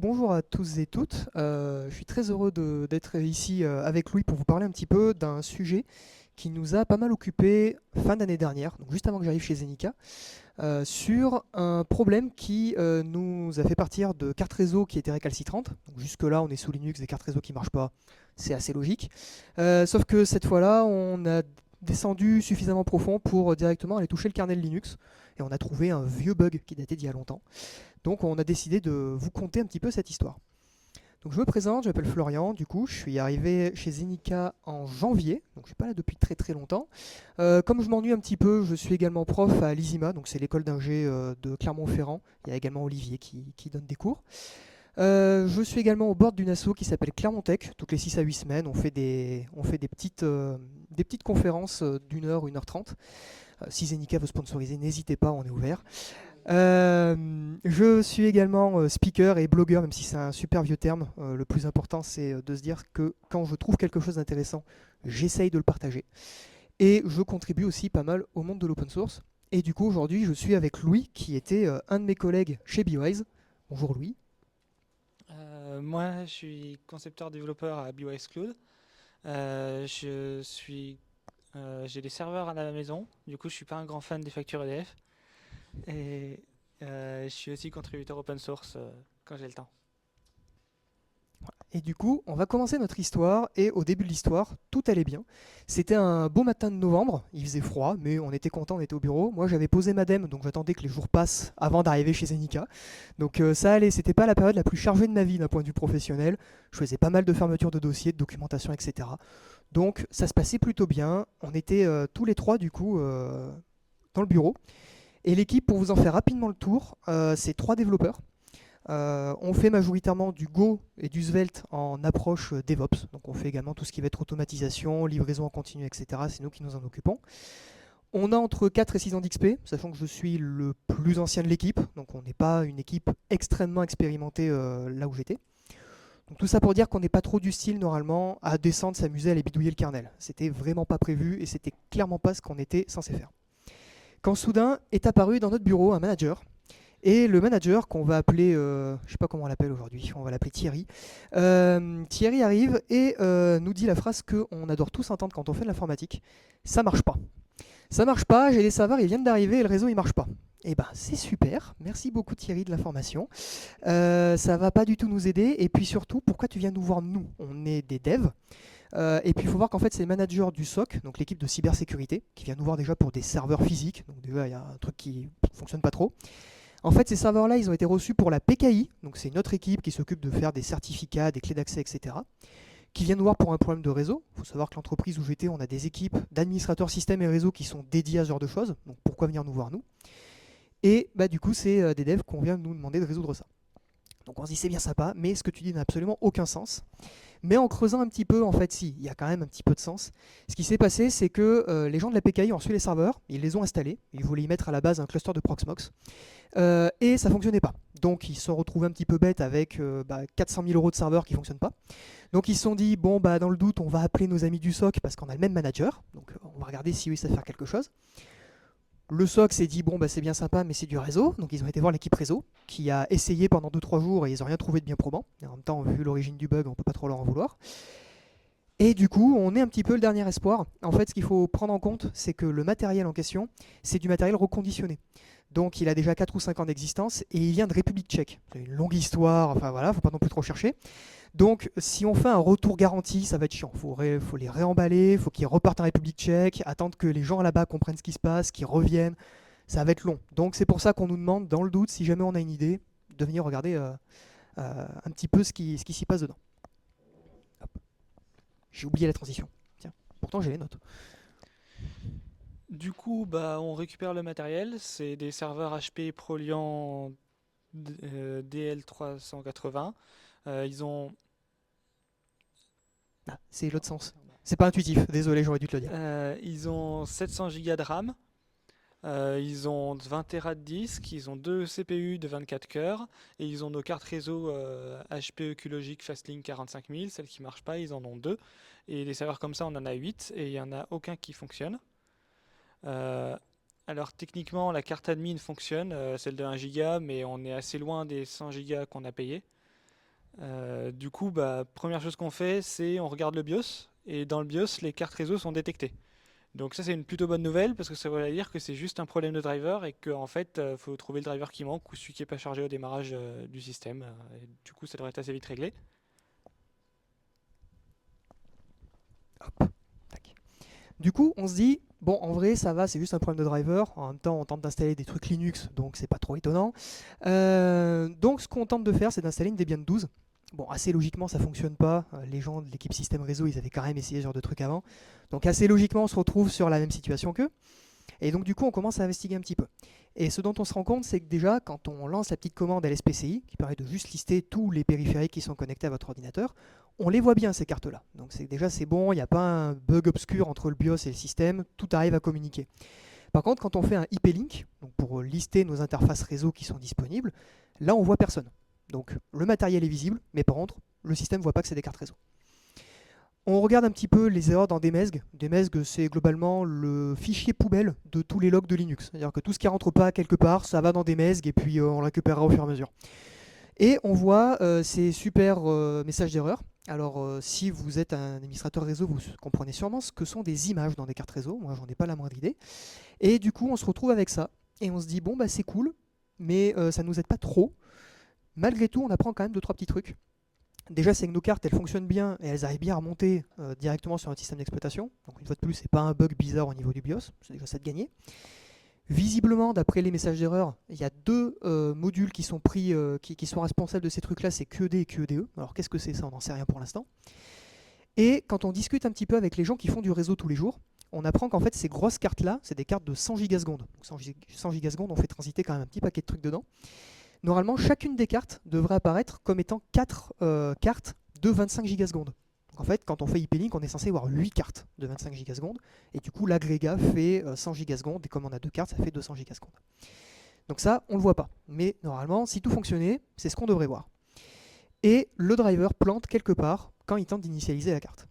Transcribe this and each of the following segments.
bonjour à tous et toutes. Je suis très heureux d'être ici avec Louis pour vous parler un petit peu d'un sujet qui nous a pas mal occupé fin d'année dernière, donc juste avant que j'arrive chez Zenica, sur un problème qui nous a fait partir de cartes réseau qui étaient récalcitrantes. Donc jusque-là, on est sous Linux, des cartes réseau qui ne marchent pas, c'est assez logique. Sauf que cette fois-là, on a descendu suffisamment profond pour directement aller toucher le kernel Linux, et on a trouvé un vieux bug qui datait d'il y a longtemps. Donc on a décidé de vous conter un petit peu cette histoire. Donc je me présente, je m'appelle Florian, du coup je suis arrivé chez Zenica en janvier, donc je suis pas là depuis très très longtemps. Comme je m'ennuie un petit peu, je suis également prof à l'ISIMA, donc c'est l'école d'ingé de Clermont-Ferrand. Il y a également Olivier qui donne des cours. Je suis également au bord d'une asso qui s'appelle Clermont Tech. Toutes les 6 à 8 semaines, on fait des petites conférences d'1 heure, 1 h 30. Si Zenica veut sponsoriser, n'hésitez pas, on est ouvert. Je suis également speaker et blogueur, même si c'est un super vieux terme. Le plus important, c'est de se dire que quand je trouve quelque chose d'intéressant, j'essaye de le partager. Et je contribue aussi pas mal au monde de l'open source. Et du coup, aujourd'hui, je suis avec Louis, qui était un de mes collègues chez BeWise. Bonjour Louis. Moi, je suis concepteur-développeur à BYS Cloud. J'ai des serveurs à la maison. Du coup, je suis pas un grand fan des factures EDF. Et je suis aussi contributeur open source quand j'ai le temps. Et du coup, on va commencer notre histoire. Et au début de l'histoire, tout allait bien. C'était un beau matin de novembre. Il faisait froid, mais on était content, on était au bureau. Moi, j'avais posé ma dème, donc j'attendais que les jours passent avant d'arriver chez Zenica. Donc ça allait. C'était pas la période la plus chargée de ma vie d'un point de vue professionnel. Je faisais pas mal de fermetures de dossiers, de documentation, etc. Donc ça se passait plutôt bien. On était tous les trois, du coup, dans le bureau. Et l'équipe, pour vous en faire rapidement le tour, c'est trois développeurs. On fait majoritairement du Go et du Svelte en approche DevOps. Donc on fait également tout ce qui va être automatisation, livraison en continu, etc. C'est nous qui nous en occupons. On a entre 4 et 6 ans d'XP, sachant que je suis le plus ancien de l'équipe. Donc on n'est pas une équipe extrêmement expérimentée là où j'étais. Donc tout ça pour dire qu'on n'est pas trop du style normalement à descendre, s'amuser à aller bidouiller le kernel. C'était vraiment pas prévu et c'était clairement pas ce qu'on était censé faire. Quand soudain est apparu dans notre bureau un manager. Et le manager, qu'on va appeler, je ne sais pas comment on l'appelle aujourd'hui, on va l'appeler Thierry. Thierry arrive et nous dit la phrase qu'on adore tous entendre quand on fait de l'informatique. Ça marche pas. Ça marche pas, j'ai les serveurs, ils viennent d'arriver et le réseau il marche pas. Eh ben c'est super, merci beaucoup Thierry de l'information. Ça va pas du tout nous aider. Et puis surtout, pourquoi tu viens nous voir nous? On est des devs. Et puis il faut voir qu'en fait c'est le manager du SOC, donc l'équipe de cybersécurité, qui vient nous voir déjà pour des serveurs physiques. Donc déjà il y a un truc qui fonctionne pas trop. En fait, ces serveurs-là, ils ont été reçus pour la PKI, donc c'est notre équipe qui s'occupe de faire des certificats, des clés d'accès, etc., qui vient nous voir pour un problème de réseau. Il faut savoir que l'entreprise où j'étais, on a des équipes d'administrateurs système et réseau qui sont dédiées à ce genre de choses, donc pourquoi venir nous voir nous? Et bah, du coup, c'est des devs qu'on vient nous demander de résoudre ça. Donc on se dit c'est bien sympa, mais ce que tu dis n'a absolument aucun sens. Mais en creusant un petit peu, en fait, si, il y a quand même un petit peu de sens. Ce qui s'est passé, c'est que les gens de la PKI ont reçu les serveurs, ils les ont installés, ils voulaient y mettre à la base un cluster de Proxmox, et ça fonctionnait pas. Donc ils se sont retrouvés un petit peu bêtes avec 400 000 euros de serveurs qui fonctionnent pas. Donc ils se sont dit, bon, bah, dans le doute, on va appeler nos amis du SOC parce qu'on a le même manager, donc on va regarder si eux ils savent faire quelque chose. Le SOC s'est dit, bon, bah, c'est bien sympa, mais c'est du réseau. Donc ils ont été voir l'équipe réseau, qui a essayé pendant 2-3 jours et ils n'ont rien trouvé de bien probant. Et en même temps, vu l'origine du bug, on peut pas trop leur en vouloir. Et du coup, on est un petit peu le dernier espoir. En fait, ce qu'il faut prendre en compte, c'est que le matériel en question, c'est du matériel reconditionné. Donc il a déjà 4 ou 5 ans d'existence et il vient de République tchèque. C'est une longue histoire, enfin voilà, faut pas non plus trop chercher. Donc si on fait un retour garanti, ça va être chiant. Faut les réemballer, faut qu'ils repartent en République tchèque, attendre que les gens là-bas comprennent ce qui se passe, qu'ils reviennent. Ça va être long. Donc c'est pour ça qu'on nous demande, dans le doute, si jamais on a une idée, de venir regarder un petit peu ce qui s'y passe dedans. Hop. J'ai oublié la transition. Tiens, pourtant j'ai les notes. Du coup, bah, on récupère le matériel. C'est des serveurs HP Proliant DL380. Ils ont Ah, c'est l'autre sens. C'est pas intuitif, désolé, j'aurais dû te le dire. ils ont 700 Go de RAM. Ils ont 20 Tera de disque, ils ont deux CPU de 24 cœurs et ils ont nos cartes réseau HP Ecologic Fastlink 45000, celles qui marchent pas, ils en ont deux. Et des serveurs comme ça, on en a 8 et il y en a aucun qui fonctionne. Euh, alors techniquement, la carte admin fonctionne, celle de 1 Go, mais on est assez loin des 100 Go qu'on a payé. Du coup, première chose qu'on fait, c'est on regarde le BIOS, et dans le BIOS, les cartes réseau sont détectées. Donc ça, c'est une plutôt bonne nouvelle, parce que ça veut dire que c'est juste un problème de driver, et qu'en fait, faut trouver le driver qui manque, ou celui qui n'est pas chargé au démarrage du système. Et du coup, ça devrait être assez vite réglé. Hop, tac. Du coup, on se dit, bon, en vrai, ça va, c'est juste un problème de driver. En même temps, on tente d'installer des trucs Linux, donc c'est pas trop étonnant. Donc, ce qu'on tente de faire, c'est d'installer une Debian 12. Bon, assez logiquement, ça fonctionne pas. Les gens de l'équipe système réseau, ils avaient quand même essayé ce genre de truc avant. Donc, assez logiquement, on se retrouve sur la même situation qu'eux. Et donc, du coup, on commence à investiguer un petit peu. Et ce dont on se rend compte, c'est que déjà, quand on lance la petite commande LSPCI, qui permet de juste lister tous les périphériques qui sont connectés à votre ordinateur, on les voit bien, ces cartes-là. Donc déjà, c'est bon, il n'y a pas un bug obscur entre le BIOS et le système, tout arrive à communiquer. Par contre, quand on fait un IP-Link, donc pour lister nos interfaces réseau qui sont disponibles, là, on voit personne. Donc le matériel est visible, mais par contre, le système ne voit pas que c'est des cartes réseau. On regarde un petit peu les erreurs dans Dmesg. Dmesg, c'est globalement le fichier poubelle de tous les logs de Linux. C'est-à-dire que tout ce qui ne rentre pas quelque part, ça va dans Dmesg et puis on le récupérera au fur et à mesure. Et on voit ces super messages d'erreur. Alors, si vous êtes un administrateur réseau, vous comprenez sûrement ce que sont des images dans des cartes réseau. Moi, j'en ai pas la moindre idée. Et du coup, on se retrouve avec ça. Et on se dit, bon, bah, c'est cool, mais ça ne nous aide pas trop. Malgré tout, on apprend quand même 2-3 petits trucs. Déjà, c'est que nos cartes, elles fonctionnent bien et elles arrivent bien à remonter directement sur notre système d'exploitation. Donc, une fois de plus, c'est pas un bug bizarre au niveau du BIOS. C'est déjà ça de gagner. Visiblement, d'après les messages d'erreur, il y a deux modules qui sont pris, qui sont responsables de ces trucs-là, c'est QED et QEDE. Alors qu'est-ce que c'est ça? On n'en sait rien pour l'instant. Et quand on discute un petit peu avec les gens qui font du réseau tous les jours, on apprend qu'en fait ces grosses cartes-là, c'est des cartes de 100 gigasecondes. Donc 100 gigasecondes, on fait transiter quand même un petit paquet de trucs dedans. Normalement, chacune des cartes devrait apparaître comme étant 4 cartes de 25 gigasecondes. En fait, quand on fait IP-Link, on est censé avoir 8 cartes de 25 gigasecondes. Et du coup, l'agrégat fait 100 gigasecondes. Et comme on a 2 cartes, ça fait 200 gigasecondes. Donc ça, on ne le voit pas. Mais normalement, si tout fonctionnait, c'est ce qu'on devrait voir. Et le driver plante quelque part quand il tente d'initialiser la carte.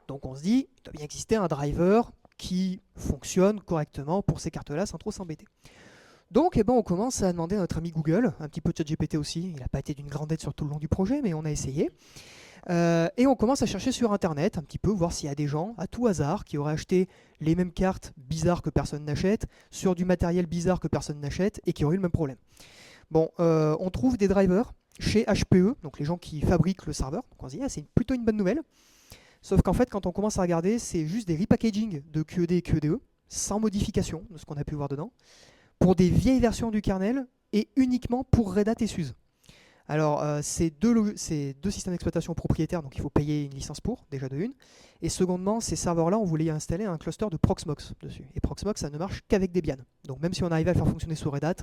Donc on se dit, il doit bien exister un driver qui fonctionne correctement pour ces cartes-là sans trop s'embêter. Donc on commence à demander à notre ami Google, un petit peu de ChatGPT aussi. Il n'a pas été d'une grande aide sur tout le long du projet, mais on a essayé. Et on commence à chercher sur internet un petit peu, voir s'il y a des gens à tout hasard qui auraient acheté les mêmes cartes bizarres que personne n'achète, sur du matériel bizarre que personne n'achète et qui auraient eu le même problème. Bon, on trouve des drivers chez HPE, donc les gens qui fabriquent le serveur. Donc on se dit, c'est plutôt une bonne nouvelle. Sauf qu'en fait, quand on commence à regarder, c'est juste des repackaging de QED et QEDE, sans modification de ce qu'on a pu voir dedans, pour des vieilles versions du kernel et uniquement pour Red Hat et SUSE. Alors, c'est deux systèmes d'exploitation propriétaires, donc il faut payer une licence pour, déjà de une. Et secondement, ces serveurs-là, on voulait y installer un cluster de Proxmox dessus. Et Proxmox, ça ne marche qu'avec Debian. Donc même si on arrivait à le faire fonctionner sous Red Hat,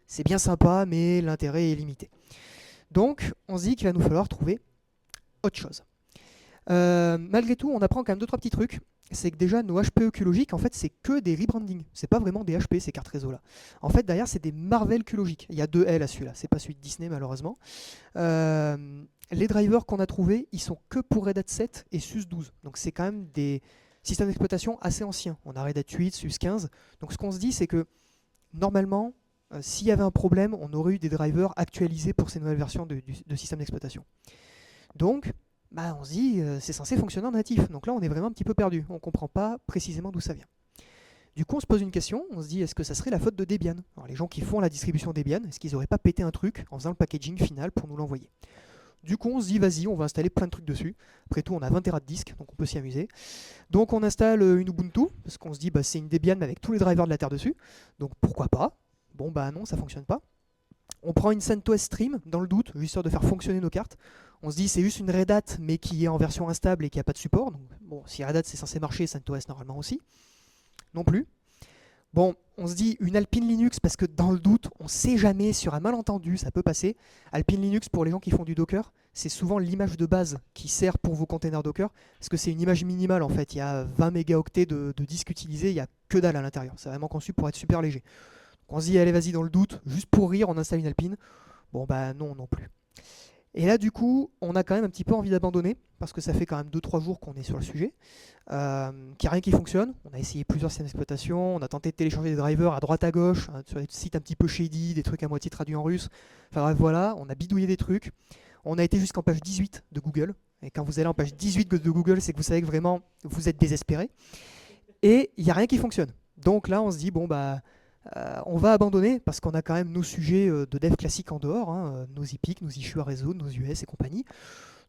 c'est bien sympa, mais l'intérêt est limité. Donc, on se dit qu'il va nous falloir trouver autre chose. Malgré tout, on apprend quand même 2-3 petits trucs. C'est que déjà, nos HPE QLogic, en fait, c'est que des rebrandings. C'est pas vraiment des HP, ces cartes réseau-là. En fait, derrière, c'est des Marvel QLogic. Il y a 2 L à celui-là. C'est pas celui de Disney, malheureusement. Les drivers qu'on a trouvés, ils sont que pour Red Hat 7 et SUSE 12. Donc, c'est quand même des systèmes d'exploitation assez anciens. On a Red Hat 8, SUSE 15. Donc, ce qu'on se dit, c'est que normalement, s'il y avait un problème, on aurait eu des drivers actualisés pour ces nouvelles versions de système d'exploitation. Donc, on se dit, c'est censé fonctionner en natif. Donc là, on est vraiment un petit peu perdu. On ne comprend pas précisément d'où ça vient. Du coup, on se pose une question. On se dit, est-ce que ça serait la faute de Debian? Alors, les gens qui font la distribution Debian, est-ce qu'ils n'auraient pas pété un truc en faisant le packaging final pour nous l'envoyer? Du coup, on se dit, vas-y, on va installer plein de trucs dessus. Après tout, on a 20 Tera de disque, donc on peut s'y amuser. Donc, on installe une Ubuntu, parce qu'on se dit, c'est une Debian avec tous les drivers de la Terre dessus. Donc, pourquoi pas? Bon, non, ça fonctionne pas. On prend une CentOS Stream, dans le doute, histoire de faire fonctionner nos cartes. On se dit c'est juste une Red Hat, mais qui est en version instable et qui n'a pas de support. Donc, bon, si Red Hat c'est censé marcher, CentOS normalement aussi. Non plus. Bon, on se dit une Alpine Linux, parce que dans le doute, on ne sait jamais, sur un malentendu, ça peut passer. Alpine Linux, pour les gens qui font du Docker, c'est souvent l'image de base qui sert pour vos containers Docker, parce que c'est une image minimale en fait. Il y a 20 mégaoctets de disques utilisés, il n'y a que dalle à l'intérieur. C'est vraiment conçu pour être super léger. Donc on se dit, allez, vas-y, dans le doute, juste pour rire, on installe une Alpine. Bon, non plus. Et là, du coup, on a quand même un petit peu envie d'abandonner, parce que ça fait quand même 2-3 jours qu'on est sur le sujet, qu'il n'y a rien qui fonctionne. On a essayé plusieurs systèmes d'exploitation, on a tenté de télécharger des drivers à droite à gauche, sur des sites un petit peu shady, des trucs à moitié traduits en russe. Enfin bref, voilà, on a bidouillé des trucs. On a été jusqu'en page 18 de Google. Et quand vous allez en page 18 de Google, c'est que vous savez que vraiment vous êtes désespéré. Et il n'y a rien qui fonctionne. Donc là, on se dit, bon, bah, on va abandonner parce qu'on a quand même nos sujets de dev classique en dehors, hein, nos epics, nos issues à réseau, nos US et compagnie.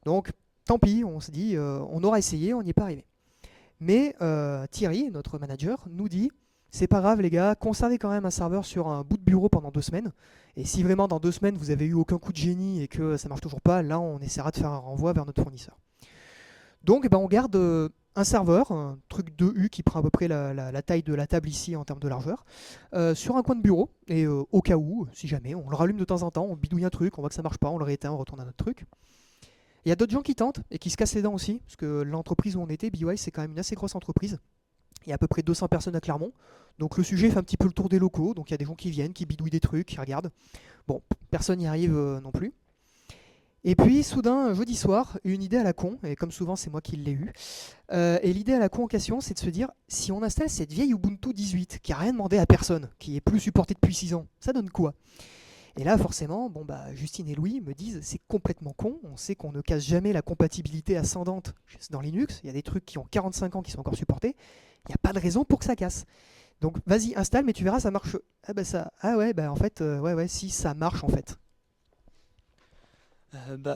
Donc, tant pis, on se dit, on aura essayé, on n'y est pas arrivé. Mais Thierry, notre manager, nous dit, c'est pas grave les gars, conservez quand même un serveur sur un bout de bureau pendant 2 semaines. Et si vraiment dans 2 semaines vous avez eu aucun coup de génie et que ça marche toujours pas, là on essaiera de faire un renvoi vers notre fournisseur. Donc eh ben, on garde un serveur, un truc 2U qui prend à peu près la taille de la table ici en termes de largeur, sur un coin de bureau. Et au cas où, si jamais, on le rallume de temps en temps, on bidouille un truc, on voit que ça marche pas, on le rééteint, on retourne à notre truc. Il y a d'autres gens qui tentent et qui se cassent les dents aussi, parce que l'entreprise où on était, BeWise, c'est quand même une assez grosse entreprise. Il y a à peu près 200 personnes à Clermont. Donc le sujet fait un petit peu le tour des locaux. Donc il y a des gens qui viennent, qui bidouillent des trucs, qui regardent. Bon, personne n'y arrive non plus. Et puis soudain, un jeudi soir, une idée à la con, et comme souvent c'est moi qui l'ai eue. Et l'idée à la con en question, c'est de se dire, si on installe cette vieille Ubuntu 18, qui n'a rien demandé à personne, qui est plus supportée depuis 6 ans, ça donne quoi? Et là, forcément, bon, bah, Justine et Louis me disent c'est complètement con. On sait qu'on ne casse jamais la compatibilité ascendante dans Linux. Il y a des trucs qui ont 45 ans qui sont encore supportés. Il n'y a pas de raison pour que ça casse. Donc vas-y, installe, mais tu verras, ça marche. Ah bah ça. Ah ouais, bah en fait, ouais, si ça marche en fait.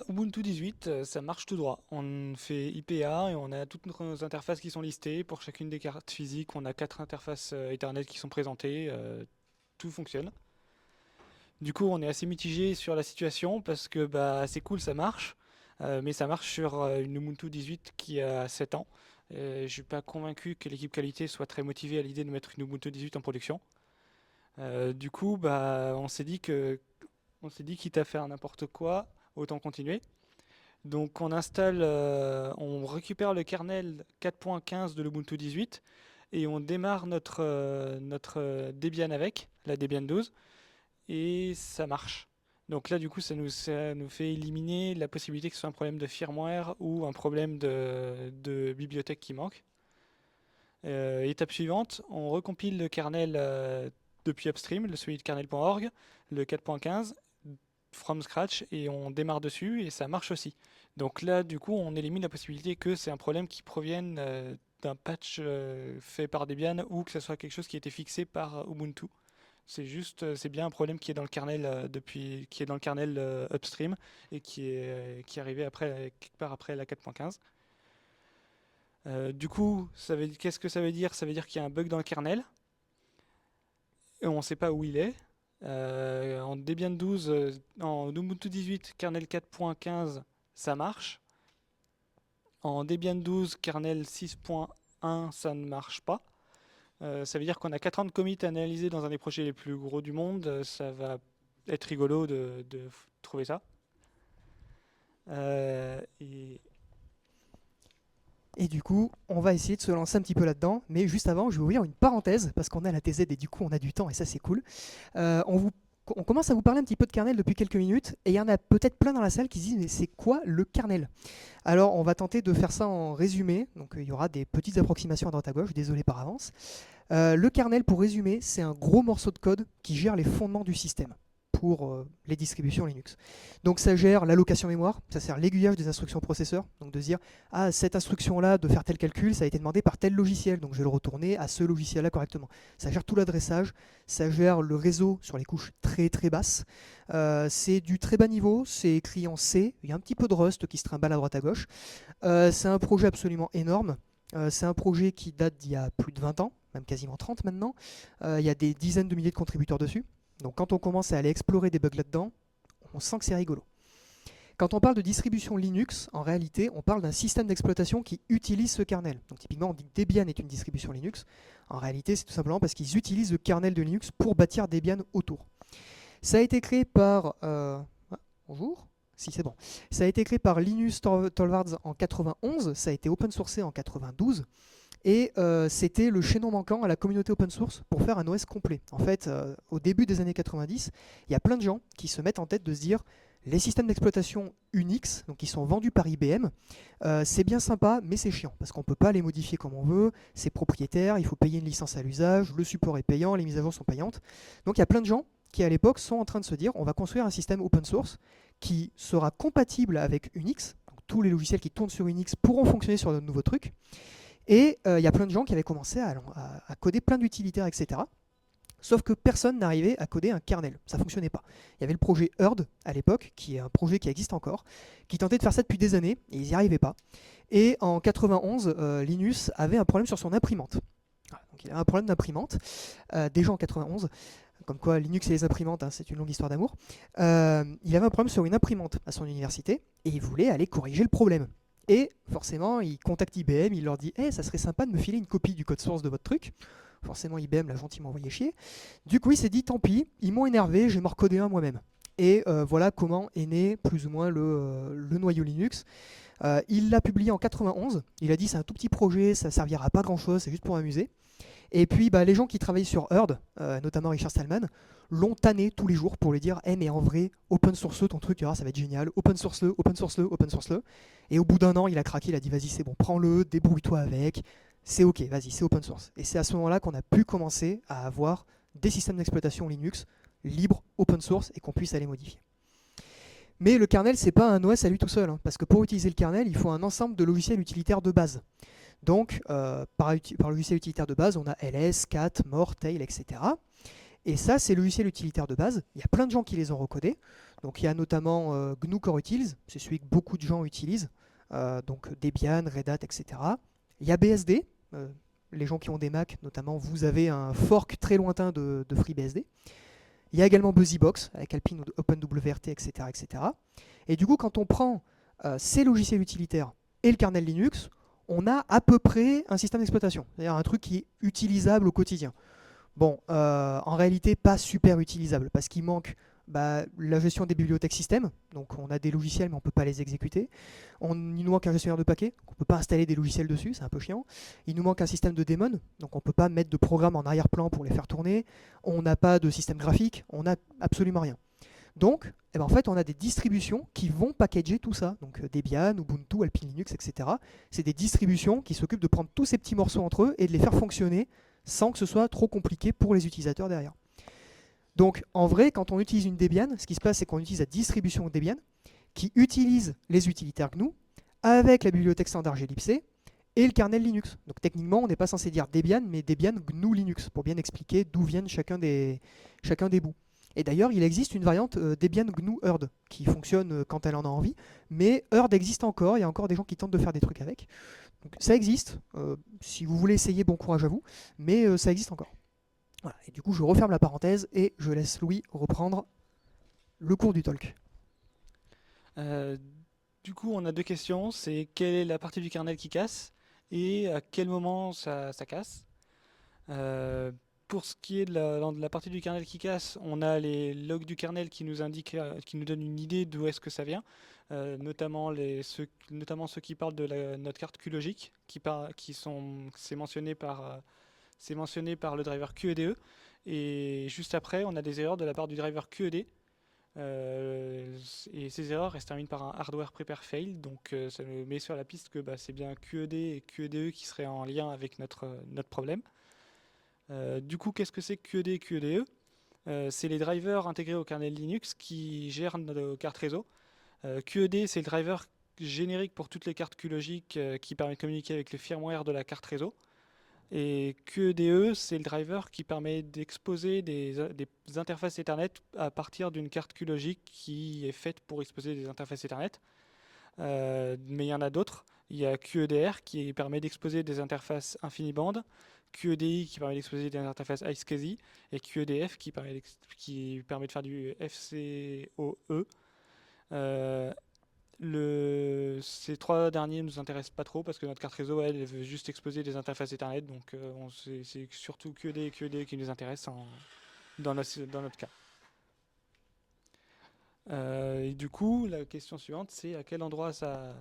Ubuntu 18, ça marche tout droit. On fait IPA et on a toutes nos interfaces qui sont listées. Pour chacune des cartes physiques, on a 4 interfaces Ethernet qui sont présentées. Tout fonctionne. Du coup, on est assez mitigé sur la situation parce que bah, c'est cool, ça marche. Mais ça marche sur une Ubuntu 18 qui a 7 ans. Je suis pas convaincu que l'équipe qualité soit très motivée à l'idée de mettre une Ubuntu 18 en production. Du coup, bah, on s'est dit quitte à faire n'importe quoi, autant continuer. Donc on récupère le kernel 4.15 de l'Ubuntu 18 et on démarre notre Debian avec, la Debian 12, et ça marche. Donc là, du coup, ça nous fait éliminer la possibilité que ce soit un problème de firmware ou un problème de bibliothèque qui manque. Étape suivante, on recompile le kernel depuis upstream, celui de kernel.org, le 4.15, from scratch, et on démarre dessus, et ça marche aussi. Donc là, du coup, on élimine la possibilité que c'est un problème qui provienne d'un patch fait par Debian ou que ce soit quelque chose qui a été fixé par Ubuntu. C'est bien un problème qui est dans le kernel qui est dans le kernel upstream et qui est arrivé quelque part après la 4.15. Du coup, qu'est-ce que ça veut dire? Ça veut dire qu'il y a un bug dans le kernel et on ne sait pas où il est. En Debian 12, en Ubuntu 18, kernel 4.15, ça marche. En Debian 12, kernel 6.1, ça ne marche pas. Ça veut dire qu'on a 4 ans de commit à analyser dans un des projets les plus gros du monde. Ça va être rigolo de trouver ça. Et du coup, on va essayer de se lancer un petit peu là-dedans. Mais juste avant, je vais ouvrir une parenthèse parce qu'on a la TZ et du coup on a du temps et ça c'est cool. On commence à vous parler un petit peu de kernel depuis quelques minutes et il y en a peut-être plein dans la salle qui se disent mais c'est quoi le kernel? Alors on va tenter de faire ça en résumé, donc il y aura des petites approximations à droite à gauche, désolé par avance. Le kernel, pour résumer, c'est un gros morceau de code qui gère les fondements du système pour les distributions Linux. Donc ça gère l'allocation mémoire, ça sert l'aiguillage des instructions processeur, donc de se dire ah cette instruction-là de faire tel calcul, ça a été demandé par tel logiciel, donc je vais le retourner à ce logiciel-là correctement. Ça gère tout l'adressage, ça gère le réseau sur les couches très très basses. C'est du très bas niveau, c'est écrit en C, il y a un petit peu de Rust qui se trimballe à droite à gauche. C'est un projet absolument énorme. C'est un projet qui date d'il y a plus de 20 ans, même quasiment 30 maintenant. Il y a des dizaines de milliers de contributeurs dessus. Donc quand on commence à aller explorer des bugs là-dedans, on sent que c'est rigolo. Quand on parle de distribution Linux, en réalité, on parle d'un système d'exploitation qui utilise ce kernel. Donc typiquement, on dit que Debian est une distribution Linux. En réalité, c'est tout simplement parce qu'ils utilisent le kernel de Linux pour bâtir Debian autour. Ça a été créé par... bonjour. Si, c'est bon. Ça a été créé par Linus Torvalds en 91, ça a été open sourcé en 92, et c'était le chaînon manquant à la communauté open source pour faire un OS complet. En fait, au début des années 90, il y a plein de gens qui se mettent en tête de se dire les systèmes d'exploitation Unix, donc qui sont vendus par IBM, c'est bien sympa, mais c'est chiant, parce qu'on ne peut pas les modifier comme on veut, c'est propriétaire, il faut payer une licence à l'usage, le support est payant, les mises à jour sont payantes. Donc il y a plein de gens qui à l'époque sont en train de se dire on va construire un système open source qui sera compatible avec Unix. Donc, tous les logiciels qui tournent sur Unix pourront fonctionner sur notre nouveau truc. Et il y a plein de gens qui avaient commencé à coder plein d'utilitaires, etc. Sauf que personne n'arrivait à coder un kernel. Ça ne fonctionnait pas. Il y avait le projet Herd à l'époque, qui est un projet qui existe encore, qui tentait de faire ça depuis des années, et ils n'y arrivaient pas. Et en 91, Linus avait un problème sur son imprimante. Voilà, donc il avait un problème d'imprimante, déjà en 91, comme quoi Linux et les imprimantes, hein, c'est une longue histoire d'amour. Il avait un problème sur une imprimante à son université, et il voulait aller corriger le problème. Et forcément, il contacte IBM, il leur dit hey, « ça serait sympa de me filer une copie du code source de votre truc ». Forcément, IBM l'a gentiment envoyé chier. Du coup, il s'est dit, tant pis, ils m'ont énervé, je vais m'en recoder un moi-même. Et voilà comment est né plus ou moins le noyau Linux. Il l'a publié en 91. Il a dit, c'est un tout petit projet, ça ne servira pas grand-chose, c'est juste pour m'amuser. Et puis, les gens qui travaillent sur Herd, notamment Richard Stallman, l'ont tanné tous les jours pour lui dire mais en vrai, open source ton truc, ça va être génial, open source le, open source le, open source le. Et au bout d'un an, il a craqué, il a dit vas-y, c'est bon, prends-le, débrouille-toi avec, c'est ok, vas-y, c'est open source. Et c'est à ce moment-là qu'on a pu commencer à avoir des systèmes d'exploitation Linux libres, open source, et qu'on puisse aller modifier. Mais le kernel, c'est pas un OS à lui tout seul, parce que pour utiliser le kernel, il faut un ensemble de logiciels utilitaires de base. Donc, par logiciel utilitaire de base, on a ls, cat, more, tail, etc. Et ça, c'est le logiciel utilitaire de base. Il y a plein de gens qui les ont recodés. Donc, il y a notamment GNU Core Utils, c'est celui que beaucoup de gens utilisent. Donc, Debian, Red Hat, etc. Il y a BSD. Les gens qui ont des Mac, notamment, vous avez un fork très lointain de FreeBSD. Il y a également BuzzyBox, avec Alpine, OpenWRT, etc., etc. Et du coup, quand on prend ces logiciels utilitaires et le kernel Linux, on a à peu près un système d'exploitation, c'est-à-dire un truc qui est utilisable au quotidien. Bon, en réalité, pas super utilisable, parce qu'il manque la gestion des bibliothèques système, donc on a des logiciels mais on ne peut pas les exécuter. Il nous manque un gestionnaire de paquets, on ne peut pas installer des logiciels dessus, c'est un peu chiant. Il nous manque un système de daemon, donc on ne peut pas mettre de programmes en arrière-plan pour les faire tourner. On n'a pas de système graphique, on n'a absolument rien. Donc, en fait, on a des distributions qui vont packager tout ça. Donc Debian, Ubuntu, Alpine Linux, etc. C'est des distributions qui s'occupent de prendre tous ces petits morceaux entre eux et de les faire fonctionner sans que ce soit trop compliqué pour les utilisateurs derrière. Donc, en vrai, quand on utilise une Debian, ce qui se passe, c'est qu'on utilise la distribution Debian qui utilise les utilitaires GNU avec la bibliothèque standard glibc et le kernel Linux. Donc, techniquement, on n'est pas censé dire Debian, mais Debian GNU Linux pour bien expliquer d'où viennent chacun des bouts. Et d'ailleurs, il existe une variante Debian GNU Herd qui fonctionne quand elle en a envie, mais Herd existe encore, il y a encore des gens qui tentent de faire des trucs avec. Donc, ça existe, si vous voulez essayer, bon courage à vous, mais ça existe encore. Voilà. Et du coup, je referme la parenthèse et je laisse Louis reprendre le cours du talk. Du coup, on a deux questions, c'est quelle est la partie du kernel qui casse et à quel moment ça casse. Pour ce qui est de la partie du kernel qui casse, on a les logs du kernel qui nous indiquent, qui nous donnent une idée d'où est-ce que ça vient, notamment ceux qui parlent de notre carte QLogic, c'est mentionné par le driver QEDE, et juste après, on a des erreurs de la part du driver QED. Et ces erreurs se terminent par un hardware prepare fail, donc ça nous met sur la piste que c'est bien QED et QEDE qui seraient en lien avec notre problème. Du coup, qu'est-ce que c'est que QED et QEDE? C'est les drivers intégrés au kernel Linux qui gèrent nos cartes réseau. QED, c'est le driver générique pour toutes les cartes QLogic qui permet de communiquer avec le firmware de la carte réseau. Et QEDE, c'est le driver qui permet d'exposer des interfaces Ethernet à partir d'une carte QLogic qui est faite pour exposer des interfaces Ethernet. Mais il y en a d'autres. Il y a QEDR qui permet d'exposer des interfaces InfiniBand, QEDI qui permet d'exposer des interfaces iSCSI, et QEDF qui permet de faire du FCOE. Ces trois derniers ne nous intéressent pas trop parce que notre carte réseau, elle veut juste exposer des interfaces Ethernet, donc c'est surtout QED et QED qui nous intéressent dans notre cas. Et du coup, la question suivante, c'est à quel endroit ça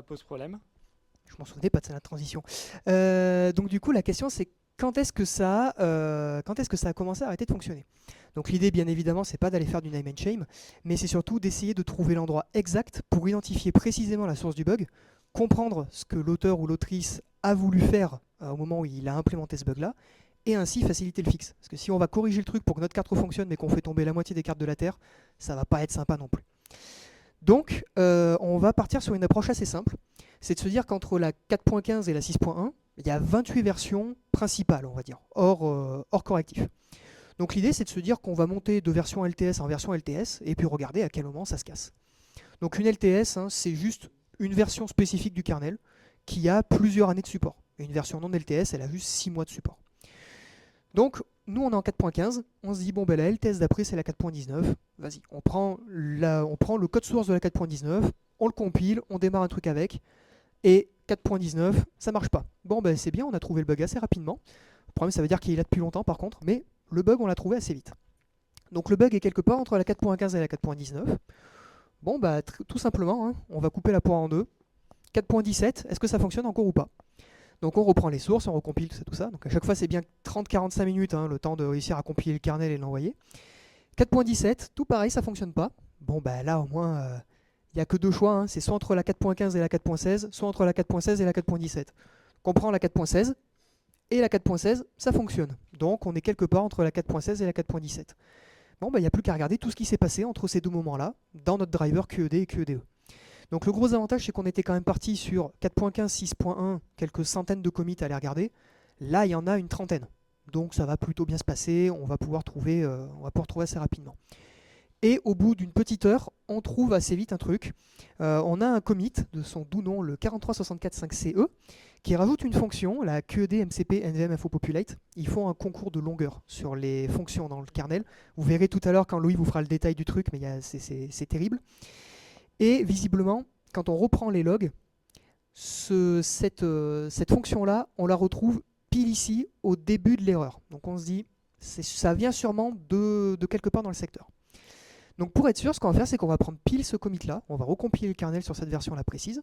pose problème? Je m'en souvenais pas de ça, la transition. Donc du coup, la question c'est quand est-ce que ça a commencé à arrêter de fonctionner? Donc l'idée, bien évidemment, c'est pas d'aller faire du name and shame, mais c'est surtout d'essayer de trouver l'endroit exact pour identifier précisément la source du bug, comprendre ce que l'auteur ou l'autrice a voulu faire au moment où il a implémenté ce bug-là, et ainsi faciliter le fixe. Parce que si on va corriger le truc pour que notre carte refonctionne mais qu'on fait tomber la moitié des cartes de la Terre, ça va pas être sympa non plus. Donc, on va partir sur une approche assez simple. C'est de se dire qu'entre la 4.15 et la 6.1, il y a 28 versions principales, on va dire, hors correctif. Donc l'idée, c'est de se dire qu'on va monter de version LTS en version LTS et puis regarder à quel moment ça se casse. Donc une LTS, hein, c'est juste une version spécifique du kernel qui a plusieurs années de support. Et une version non LTS, elle a juste 6 mois de support. Donc nous, on est en 4.15, on se dit, bon, ben, la LTS d'après, c'est la 4.19. Vas-y, on prend le code source de la 4.19, on le compile, on démarre un truc avec, et 4.19, ça marche pas. Bon, ben c'est bien, on a trouvé le bug assez rapidement. Le problème, ça veut dire qu'il est là depuis longtemps par contre, mais le bug, on l'a trouvé assez vite. Donc le bug est quelque part entre la 4.15 et la 4.19. Bon, bah tout simplement, hein, on va couper la poire en deux. 4.17, est-ce que ça fonctionne encore ou pas? Donc on reprend les sources, on recompile tout ça. Donc à chaque fois, c'est bien 30-45 minutes, hein, le temps de réussir à compiler le kernel et l'envoyer. 4.17, tout pareil, ça fonctionne pas. Bon, bah là, au moins, il n'y a que deux choix. Hein. C'est soit entre la 4.15 et la 4.16, soit entre la 4.16 et la 4.17. On prend la 4.16 et la 4.16, ça fonctionne. Donc on est quelque part entre la 4.16 et la 4.17. Bon, bah, il n'y a plus qu'à regarder tout ce qui s'est passé entre ces deux moments-là dans notre driver QED et QEDE. Donc le gros avantage, c'est qu'on était quand même parti sur 4.15, 6.1, quelques centaines de commits à aller regarder. Là, il y en a une trentaine. Donc ça va plutôt bien se passer, on va pouvoir trouver assez rapidement. Et au bout d'une petite heure, on trouve assez vite un truc. On a un commit de son doux nom, le 43645CE, qui rajoute une fonction, la QED MCP NVM Info Populate. Ils font un concours de longueur sur les fonctions dans le kernel. Vous verrez tout à l'heure quand Louis vous fera le détail du truc, mais c'est terrible. Et visiblement, quand on reprend les logs, cette fonction-là, on la retrouve pile ici, au début de l'erreur. Donc on se dit, ça vient sûrement de quelque part dans le secteur. Donc pour être sûr, ce qu'on va faire, c'est qu'on va prendre pile ce commit-là, on va recompiler le kernel sur cette version-là précise,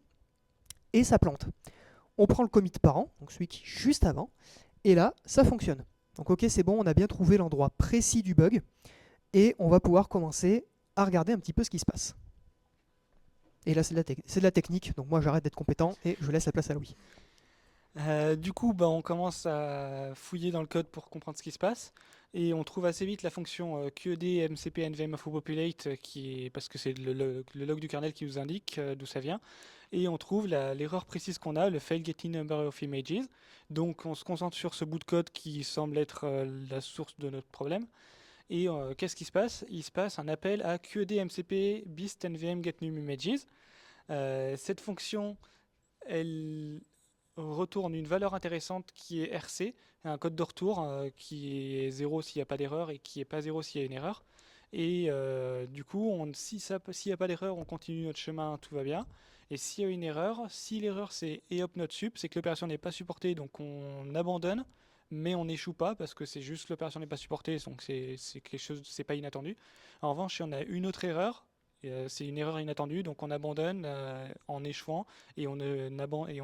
et ça plante. On prend le commit parent, donc celui qui est juste avant, et là, ça fonctionne. Donc ok, c'est bon, on a bien trouvé l'endroit précis du bug, et on va pouvoir commencer à regarder un petit peu ce qui se passe. Et là, c'est de la technique, donc moi j'arrête d'être compétent et je laisse la place à Louis. Du coup, bah, on commence à fouiller dans le code pour comprendre ce qui se passe. Et on trouve assez vite la fonction QED MCP NVM Info Populate, parce que c'est le log du kernel qui nous indique d'où ça vient. Et on trouve l'erreur précise qu'on a, le fail getting number of images. Donc on se concentre sur ce bout de code qui semble être la source de notre problème. Et qu'est-ce qui se passe? Il se passe un appel à QED MCP beast NVM get new images. Cette fonction, elle retourne une valeur intéressante qui est RC, un code de retour qui est 0 s'il n'y a pas d'erreur et qui n'est pas 0 s'il y a une erreur. Et du coup, s'il n'y a pas d'erreur, on continue notre chemin, tout va bien. Et s'il y a une erreur, si l'erreur c'est EOP not sup, c'est que l'opération n'est pas supportée, donc on abandonne, mais on n'échoue pas parce que c'est juste l'opération n'est pas supportée, donc c'est quelque chose, c'est pas inattendu. En revanche, si on a une autre erreur, c'est une erreur inattendue, donc on abandonne en échouant et on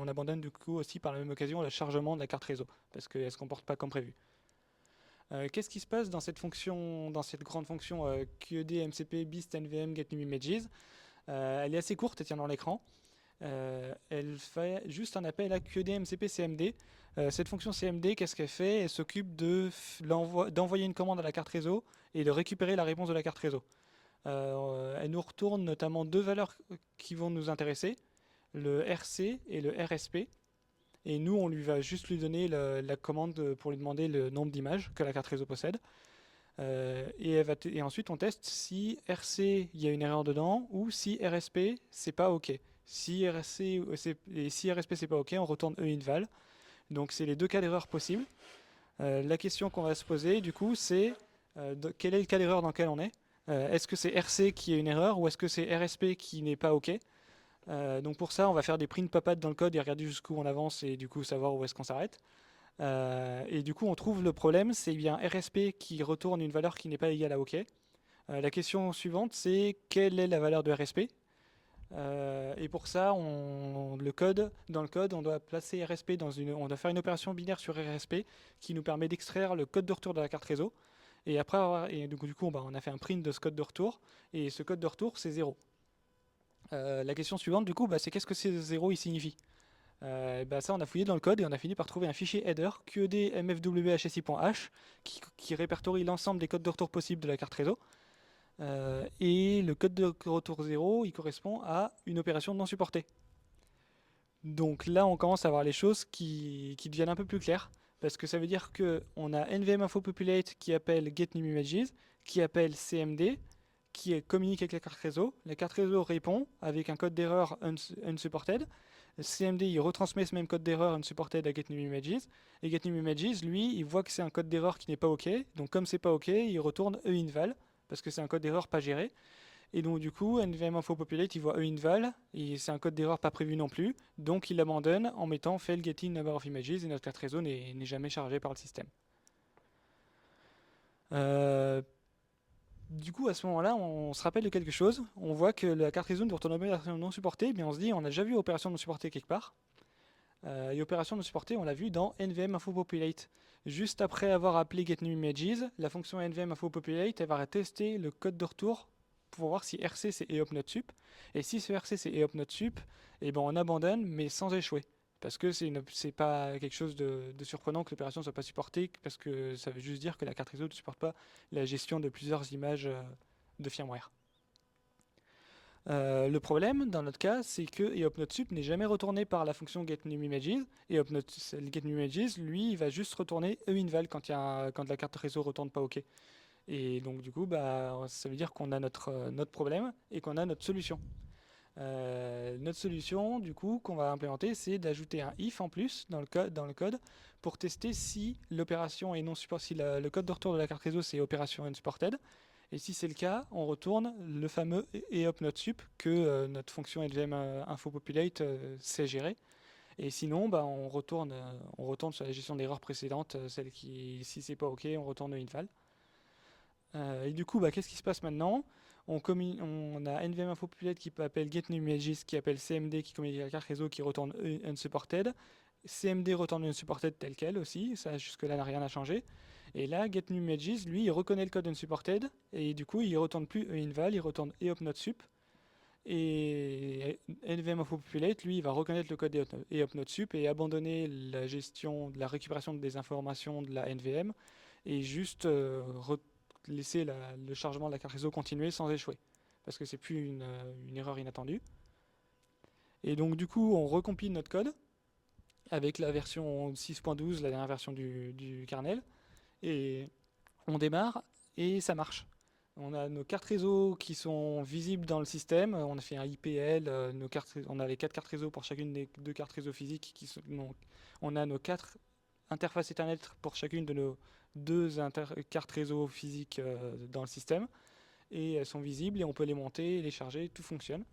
abandonne du coup aussi par la même occasion le chargement de la carte réseau parce qu'elle ne se comporte pas comme prévu. Qu'est-ce qui se passe dans cette fonction, dans cette grande fonction QED MCP beast NVM get new images? Elle est assez courte, elle tient dans l'écran. Elle fait juste un appel à QED MCP CMD. Cette fonction CMD, qu'est-ce qu'elle fait? Elle s'occupe d'envoyer une commande à la carte réseau et de récupérer la réponse de la carte réseau. Elle nous retourne notamment deux valeurs qui vont nous intéresser, le RC et le RSP. Et nous, on va juste lui donner la commande pour lui demander le nombre d'images que la carte réseau possède. Et ensuite, on teste si RC, il y a une erreur dedans, ou si RSP, c'est pas OK. Si RSP, c'est pas OK, on retourne einval. Donc, c'est les deux cas d'erreur possibles. La question qu'on va se poser, du coup, c'est quel est le cas d'erreur dans lequel on est? Est-ce que c'est RC qui est une erreur ou est-ce que c'est RSP qui n'est pas OK? Donc pour ça, on va faire des print papates dans le code et regarder jusqu'où on avance et du coup savoir où est-ce qu'on s'arrête. Et du coup, on trouve le problème, c'est bien RSP qui retourne une valeur qui n'est pas égale à OK. La question suivante, c'est quelle est la valeur de RSP? Et pour ça, dans le code, on doit placer RSP on doit faire une opération binaire sur RSP qui nous permet d'extraire le code de retour de la carte réseau. Et après, du coup, on a fait un print de ce code de retour et ce code de retour, c'est 0. La question suivante, du coup, c'est qu'est-ce que ces 0 il signifie? Ça, on a fouillé dans le code et on a fini par trouver un fichier header QED mfwhsi.h qui répertorie l'ensemble des codes de retour possibles de la carte réseau. Et le code de retour 0, il correspond à une opération non supportée. Donc là, on commence à voir les choses qui deviennent un peu plus claires, parce que ça veut dire qu'on a NVM info populate qui appelle getNewImages, qui appelle CMD, qui communique avec la carte réseau. La carte réseau répond avec un code d'erreur unsupported. Le CMD, il retransmet ce même code d'erreur unsupported à getNewImages. Et getNewImages, lui, il voit que c'est un code d'erreur qui n'est pas OK. Donc comme c'est pas OK, il retourne einval, parce que c'est un code d'erreur pas géré. Et donc du coup, NVM info populate, il voit einval, et c'est un code d'erreur pas prévu non plus, donc il l'abandonne en mettant fail getting number of images, et notre carte réseau n'est jamais chargée par le système. Du coup, à ce moment-là, on se rappelle de quelque chose. On voit que la carte réseau doit retourner opération non supportée, mais on se dit, on a déjà vu opération non supportée quelque part. Et opération non supportée, on l'a vu dans NVM info populate. Juste après avoir appelé getNewImages, la fonction NVM info populate, elle va tester le code de retour pour voir si RC c'est eopnotsup. Et si ce RC c'est eopnotsup, et ben on abandonne mais sans échouer. Parce que c'est pas quelque chose de surprenant que l'opération ne soit pas supportée, parce que ça veut juste dire que la carte réseau ne supporte pas la gestion de plusieurs images de firmware. Le problème, dans notre cas, c'est que eopnotsup n'est jamais retourné par la fonction getNewImages. Et getNewImages, lui, il va juste retourner einval quand la carte réseau ne retourne pas OK. Et donc du coup, ça veut dire qu'on a notre problème et qu'on a notre solution. Notre solution, du coup, qu'on va implémenter, c'est d'ajouter un if en plus dans le code pour tester si l'opération est non supportée, si le code de retour de la carte réseau c'est opération unsupported. Et si c'est le cas, on retourne le fameux eopnotsup que notre fonction NVM info populate sait gérer. Et sinon, on retourne sur la gestion d'erreurs précédentes, celle qui, si c'est pas OK, on retourne einval. Et du coup, qu'est-ce qui se passe maintenant? On a NVM info populate qui appelle getNewImages, qui appelle CMD, qui communique avec la carte réseau, qui retourne unsupported. CMD retourne unsupported tel quel aussi, ça jusque-là n'a rien à changer. Et là, getNewImages, lui, il reconnaît le code unsupported, et du coup, il retourne plus einval, il retourne eopnotsup. Et NVM info populate, lui, il va reconnaître le code eopnotsup et abandonner la gestion de la récupération des informations de la NVM, et juste laisser le chargement de la carte réseau continuer sans échouer, parce que c'est plus une erreur inattendue. Et donc du coup, on recompile notre code avec la version 6.12, la dernière version du kernel, et on démarre, et ça marche. On a nos cartes réseau qui sont visibles dans le système, on a fait un IPL, on a les 4 cartes réseau pour chacune des 2 cartes réseau physiques, on a nos 4 interfaces Ethernet pour chacune de nos 2 cartes réseau physiques dans le système, et elles sont visibles et on peut les monter, les charger, tout fonctionne.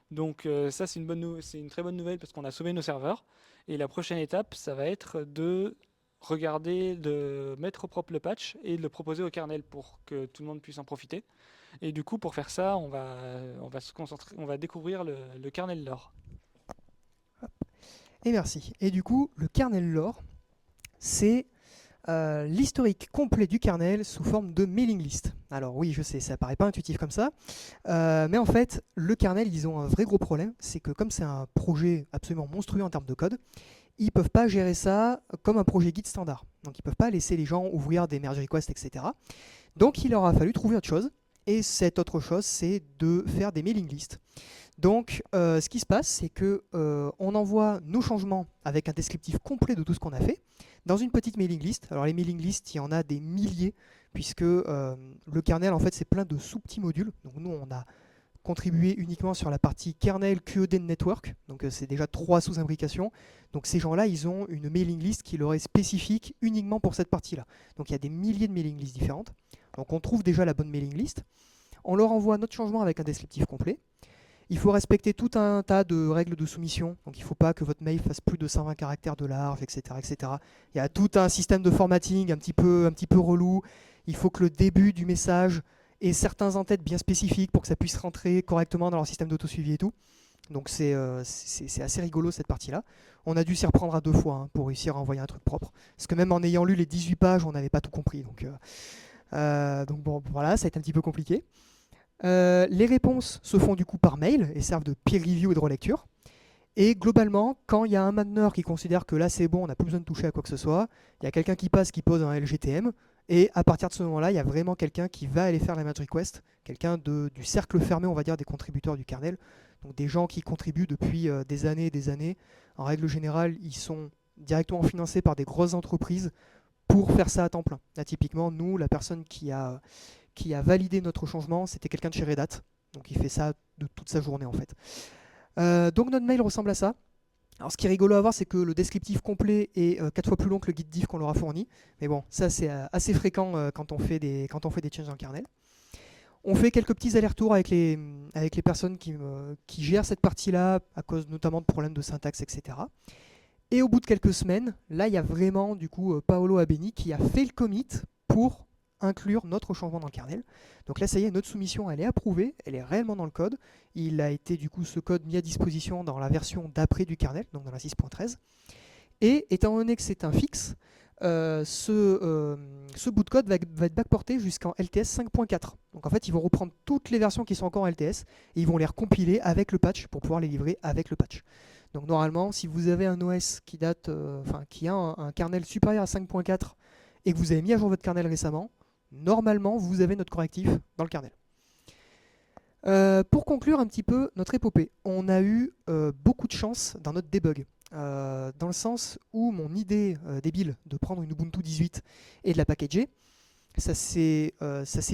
Donc ça c'est une très bonne nouvelle parce qu'on a sauvé nos serveurs, et la prochaine étape ça va être de regarder, de mettre au propre le patch et de le proposer au kernel pour que tout le monde puisse en profiter. Et du coup pour faire ça on va se concentrer, on va découvrir le kernel lore. Et merci. Et du coup, le kernel lore, c'est l'historique complet du kernel sous forme de mailing list. Alors oui, je sais, ça paraît pas intuitif comme ça, mais en fait, le kernel, ils ont un vrai gros problème, c'est que comme c'est un projet absolument monstrueux en termes de code, ils peuvent pas gérer ça comme un projet Git standard. Donc ils peuvent pas laisser les gens ouvrir des merge requests, etc. Donc il leur a fallu trouver autre chose, et cette autre chose, c'est de faire des mailing lists. Donc, ce qui se passe, c'est que on envoie nos changements avec un descriptif complet de tout ce qu'on a fait dans une petite mailing list. Alors, les mailing lists, il y en a des milliers, puisque le kernel, en fait, c'est plein de sous-petits modules. Donc, nous, on a contribué uniquement sur la partie kernel QED Network. Donc, c'est déjà 3 sous-imbrications. Donc, ces gens-là, ils ont une mailing list qui leur est spécifique uniquement pour cette partie-là. Donc, il y a des milliers de mailing lists différentes. Donc, on trouve déjà la bonne mailing list. On leur envoie notre changement avec un descriptif complet. Il faut respecter tout un tas de règles de soumission. Donc il ne faut pas que votre mail fasse plus de 120 caractères de large, etc., etc. Il y a tout un système de formatting un petit peu relou. Il faut que le début du message ait certains en-têtes bien spécifiques pour que ça puisse rentrer correctement dans leur système d'autosuivi et tout. Donc c'est assez rigolo cette partie-là. On a dû s'y reprendre à 2 fois pour réussir à envoyer un truc propre. Parce que même en ayant lu les 18 pages, on n'avait pas tout compris. Donc bon, voilà, ça a été un petit peu compliqué. Les réponses se font du coup par mail et servent de peer review et de relecture. Et globalement, quand il y a un mainteneur qui considère que là c'est bon, on n'a plus besoin de toucher à quoi que ce soit, il y a quelqu'un qui passe, qui pose un LGTM, Et à partir de ce moment-là, il y a vraiment quelqu'un qui va aller faire la merge request, quelqu'un du cercle fermé, on va dire, des contributeurs du kernel. Donc des gens qui contribuent depuis des années et des années. En règle générale, ils sont directement financés par des grosses entreprises pour faire ça à temps plein. Là, typiquement, nous, la personne qui a validé notre changement, c'était quelqu'un de chez Red Hat. Donc il fait ça de toute sa journée en fait. Donc notre mail ressemble à ça. Alors ce qui est rigolo à voir, c'est que le descriptif complet est 4 fois plus long que le guide diff qu'on leur a fourni. Mais bon, ça c'est assez fréquent quand on fait des changes dans le kernel. On fait quelques petits allers-retours avec les personnes qui gèrent cette partie-là, à cause notamment de problèmes de syntaxe, etc. Et au bout de quelques semaines, là il y a vraiment du coup Paolo Abeni qui a fait le commit pour inclure notre changement dans le kernel. Donc là ça y est, notre soumission elle est approuvée, elle est réellement dans le code. Il a été du coup ce code mis à disposition dans la version d'après du kernel, donc dans la 6.13. Et étant donné que c'est un fixe, ce bout de code va être backporté jusqu'en LTS 5.4. Donc en fait, ils vont reprendre toutes les versions qui sont encore en LTS et ils vont les recompiler avec le patch pour pouvoir les livrer avec le patch. Donc normalement, si vous avez un OS qui date, qui a un kernel supérieur à 5.4 et que vous avez mis à jour votre kernel récemment, normalement, vous avez notre correctif dans le kernel. Pour conclure un petit peu notre épopée, on a eu beaucoup de chance dans notre debug. Dans le sens où mon idée débile de prendre une Ubuntu 18 et de la packager, ça s'est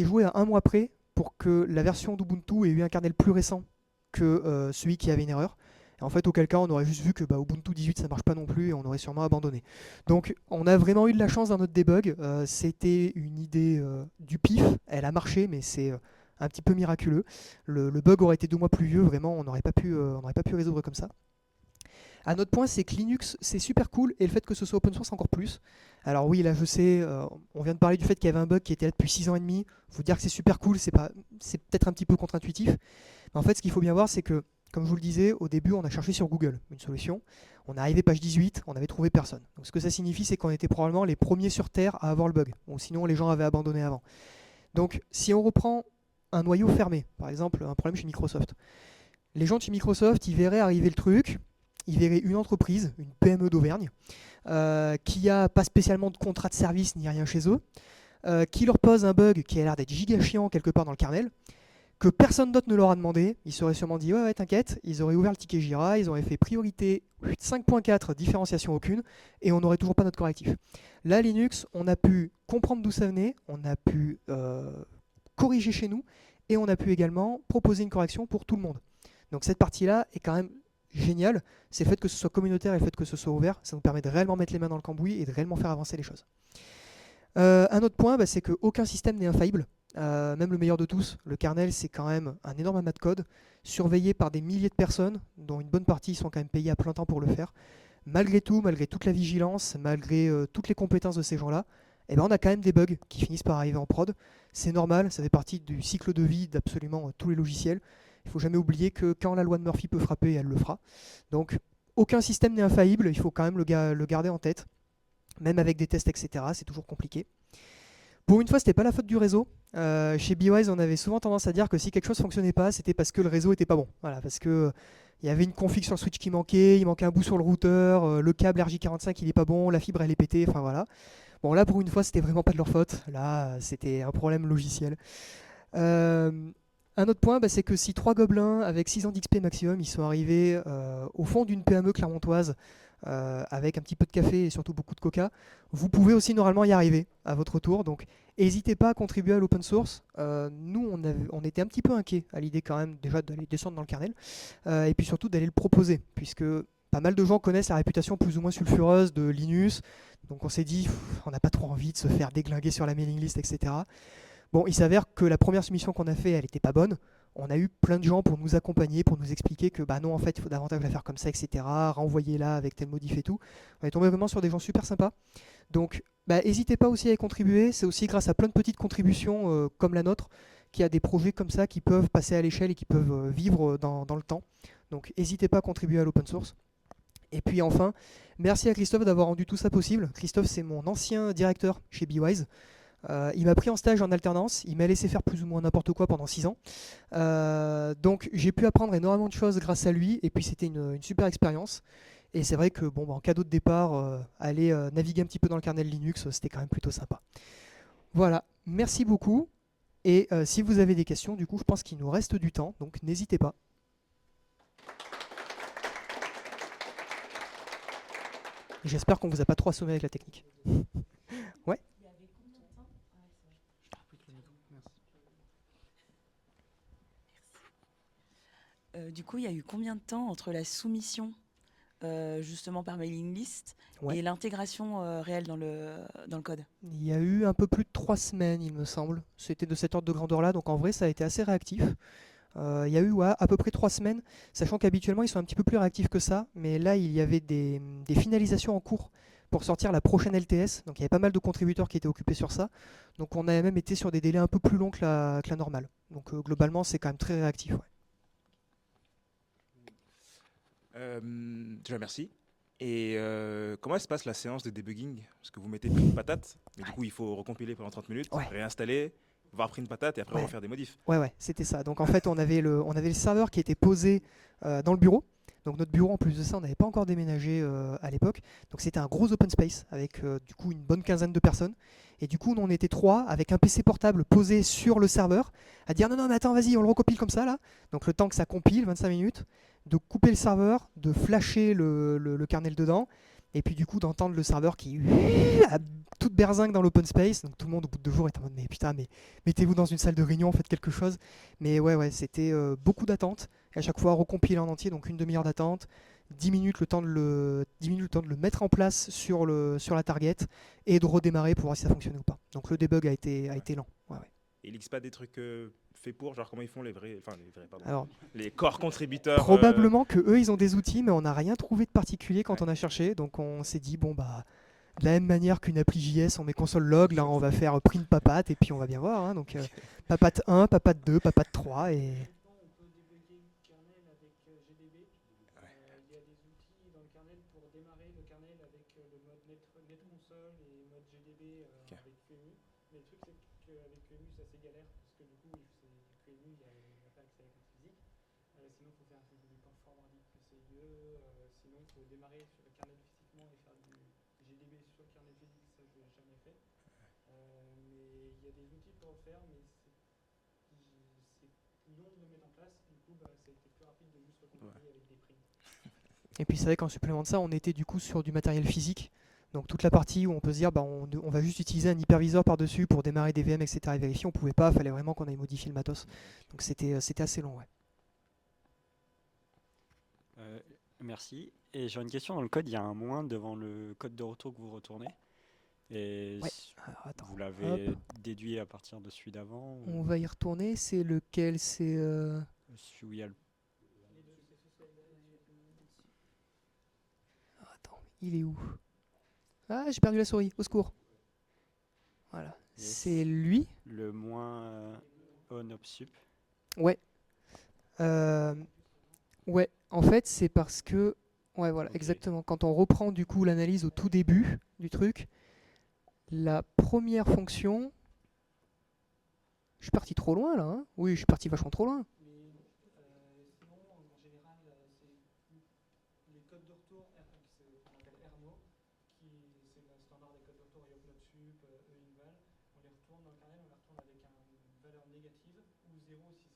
joué à un mois près pour que la version d'Ubuntu ait eu un kernel plus récent que celui qui avait une erreur. Et en fait, auquel cas, on aurait juste vu que Ubuntu 18 ça marche pas non plus et on aurait sûrement abandonné. Donc, on a vraiment eu de la chance dans notre debug. C'était une idée du pif, elle a marché, mais c'est un petit peu miraculeux. Le bug aurait été 2 mois plus vieux, vraiment, on n'aurait pas pu résoudre comme ça. Un autre point, c'est que Linux, c'est super cool, et le fait que ce soit open source encore plus. Alors oui, là je sais, on vient de parler du fait qu'il y avait un bug qui était là depuis 6 ans et demi. Vous dire que c'est super cool, c'est peut-être un petit peu contre-intuitif. Mais en fait, ce qu'il faut bien voir, c'est que, comme je vous le disais, au début, on a cherché sur Google une solution. On est arrivé page 18, on n'avait trouvé personne. Donc ce que ça signifie, c'est qu'on était probablement les premiers sur Terre à avoir le bug. Bon, sinon, les gens avaient abandonné avant. Donc si on reprend un noyau fermé, par exemple un problème chez Microsoft, les gens de chez Microsoft, ils verraient arriver le truc, ils verraient une entreprise, une PME d'Auvergne, qui n'a pas spécialement de contrat de service ni rien chez eux, qui leur pose un bug qui a l'air d'être giga chiant quelque part dans le kernel, que personne d'autre ne leur a demandé. Ils seraient sûrement dit ouais t'inquiète, ils auraient ouvert le ticket Jira, ils auraient fait priorité 5.4, différenciation aucune, et on n'aurait toujours pas notre correctif. Là Linux, on a pu comprendre d'où ça venait, on a pu corriger chez nous, et on a pu également proposer une correction pour tout le monde. Donc cette partie-là est quand même géniale. C'est le fait que ce soit communautaire et le fait que ce soit ouvert, ça nous permet de réellement mettre les mains dans le cambouis et de réellement faire avancer les choses. Un autre point, c'est qu'aucun système n'est infaillible. Même le meilleur de tous, le kernel, c'est quand même un énorme amas de code, surveillé par des milliers de personnes, dont une bonne partie sont quand même payées à plein temps pour le faire. Malgré tout, malgré toute la vigilance, malgré toutes les compétences de ces gens-là, on a quand même des bugs qui finissent par arriver en prod. C'est normal, ça fait partie du cycle de vie d'absolument tous les logiciels. Il ne faut jamais oublier que quand la loi de Murphy peut frapper, elle le fera. Donc aucun système n'est infaillible, il faut quand même le garder en tête. Même avec des tests, etc., c'est toujours compliqué. Pour une fois, c'était pas la faute du réseau. Chez BeWise, on avait souvent tendance à dire que si quelque chose fonctionnait pas, c'était parce que le réseau était pas bon. Voilà, parce que il y avait une config sur le switch qui manquait, il manquait un bout sur le routeur, le câble RJ45 il est pas bon, la fibre elle est pétée, enfin voilà. Bon là pour une fois c'était vraiment pas de leur faute, là c'était un problème logiciel. Un autre point, c'est que si 3 gobelins avec 6 ans d'XP maximum, ils sont arrivés au fond d'une PME clermontoise avec un petit peu de café et surtout beaucoup de coca, vous pouvez aussi normalement y arriver à votre tour. Donc n'hésitez pas à contribuer à l'open source. Nous, on était un petit peu inquiets à l'idée quand même déjà d'aller descendre dans le kernel et puis surtout d'aller le proposer, puisque pas mal de gens connaissent la réputation plus ou moins sulfureuse de Linus. Donc on s'est dit, on n'a pas trop envie de se faire déglinguer sur la mailing list, etc. Bon, il s'avère que la première soumission qu'on a fait, elle n'était pas bonne. On a eu plein de gens pour nous accompagner, pour nous expliquer que non, en fait, il faut davantage la faire comme ça, etc. Renvoyer-la avec tel modif et tout. On est tombé vraiment sur des gens super sympas. Donc, n'hésitez pas aussi à y contribuer. C'est aussi grâce à plein de petites contributions comme la nôtre qu'il y a des projets comme ça qui peuvent passer à l'échelle et qui peuvent vivre dans le temps. Donc, n'hésitez pas à contribuer à l'open source. Et puis enfin, merci à Christophe d'avoir rendu tout ça possible. Christophe, c'est mon ancien directeur chez BeWise. Il m'a pris en stage en alternance, il m'a laissé faire plus ou moins n'importe quoi pendant 6 ans. Donc j'ai pu apprendre énormément de choses grâce à lui, et puis c'était une super expérience. Et c'est vrai que en cadeau de départ, aller naviguer un petit peu dans le kernel Linux, c'était quand même plutôt sympa. Voilà, merci beaucoup. Et si vous avez des questions, du coup, je pense qu'il nous reste du temps, donc n'hésitez pas. J'espère qu'on vous a pas trop assommé avec la technique. Ouais. Du coup, il y a eu combien de temps entre la soumission justement par mailing list Ouais. et l'intégration réelle dans le code? Il y a eu un peu plus de 3 semaines, il me semble. C'était de cet ordre de grandeur-là, donc en vrai, ça a été assez réactif. Il y a eu à peu près 3 semaines, sachant qu'habituellement, ils sont un petit peu plus réactifs que ça, mais là, il y avait des finalisations en cours pour sortir la prochaine LTS, donc il y avait pas mal de contributeurs qui étaient occupés sur ça, donc on a même été sur des délais un peu plus longs que la normale. Donc globalement, c'est quand même très réactif. Ouais. Déjà, merci. Et comment se passe la séance de debugging? Parce que vous mettez print patate, mais du coup, il faut recompiler pendant 30 minutes, Ouais. réinstaller, voir print patate et après Ouais. refaire des modifs. Ouais, c'était ça. Donc en fait, on avait le serveur qui était posé dans le bureau. Donc notre bureau, en plus de ça, on n'avait pas encore déménagé à l'époque. Donc c'était un gros open space avec du coup une bonne quinzaine de personnes. Et du coup, on était 3 avec un PC portable posé sur le serveur à dire non, mais attends, vas-y, on le recompile comme ça là. Donc le temps que ça compile, 25 minutes, de couper le serveur, de flasher le kernel dedans. Et puis du coup d'entendre le serveur qui à toute berzingue dans l'open space. Donc tout le monde au bout de 2 jours est en mode mais putain, mais mettez-vous dans une salle de réunion, faites quelque chose. Mais ouais, c'était beaucoup d'attente. Et à chaque fois recompiler en entier, donc une demi-heure d'attente, 10 minutes le temps de le mettre en place sur la target et de redémarrer pour voir si ça fonctionnait ou pas. Donc le debug a été lent. Ouais. Et il n'existe pas des trucs faits pour, genre comment ils font les vrais, pardon, Alors, les corps contributeurs probablement que eux ils ont des outils, mais on n'a rien trouvé de particulier quand Ouais. on a cherché. Donc on s'est dit bon bah de la même manière qu'une appli JS, on met console log, là on va faire print papat et puis on va bien voir. Hein. Donc papat 1, papat 2, papat 3 et On peut débugger le kernel avec GDB. Il y a des outils dans le kernel pour démarrer le kernel avec le mode netconsole et le mode GDB Ok. avec QEMU. Mais le truc, c'est qu'avec QEMU, c'est assez galère parce que du coup, QEMU, il n'y a pas accès à l'écran physique. Sinon, il faut faire du port forwarding PCIe. Sinon, il faut démarrer sur le kernel physiquement et faire du GDB sur le kernel physique. Ça, je l'ai jamais fait. Mais il y a des outils pour le faire, mais c'est long de le mettre en place. Du coup, ça a été plus rapide de juste recompiler avec des prints. Et puis c'est vrai qu'en supplément de ça, on était du coup sur du matériel physique. Donc toute la partie où on peut se dire bah, on va juste utiliser un hyperviseur par-dessus pour démarrer des VM, etc. et vérifier, on pouvait pas, il fallait vraiment qu'on aille modifier le matos. Donc c'était assez long. Ouais. Merci. Et j'ai une question, dans le code, il y a un moins devant le code de retour que vous retournez. Et Ouais. Alors, attends, vous l'avez hop. déduit à partir de celui d'avant On ou va y retourner. C'est lequel? C'est celui où il y a le... attends, il est où? Ah, j'ai perdu la souris. Au secours. Voilà. Yes. C'est lui. le moins on upsup? Ouais. Ouais. En fait, c'est parce que ouais, voilà, Ok. exactement. Quand on reprend du coup l'analyse au tout début du truc, la première fonction. Je suis parti trop loin là. Hein, oui, je suis parti vachement trop loin. Mais sinon, en général, c'est les codes de retour qu'on appelle RMO, qui c'est le standard des codes de retour YOPNotSup, EINVAL. On les retourne dans le kernel, on les retourne avec une valeur négative ou 0 si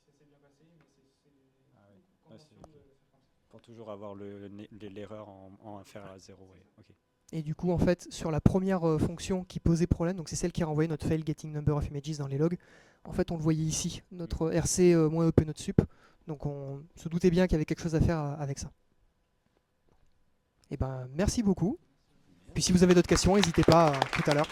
ça s'est bien passé, mais c'est Ah oui. convention c'est de faire comme ça. Pour toujours avoir l'erreur en inférieur à 0. Ouais. Ok. Et du coup, en fait, sur la première fonction qui posait problème, donc c'est celle qui renvoyait notre file getting number of images dans les logs, en fait, on le voyait ici, notre rc-openotsup. Donc on se doutait bien qu'il y avait quelque chose à faire avec ça. Et ben, merci beaucoup. Puis si vous avez d'autres questions, n'hésitez pas tout à l'heure.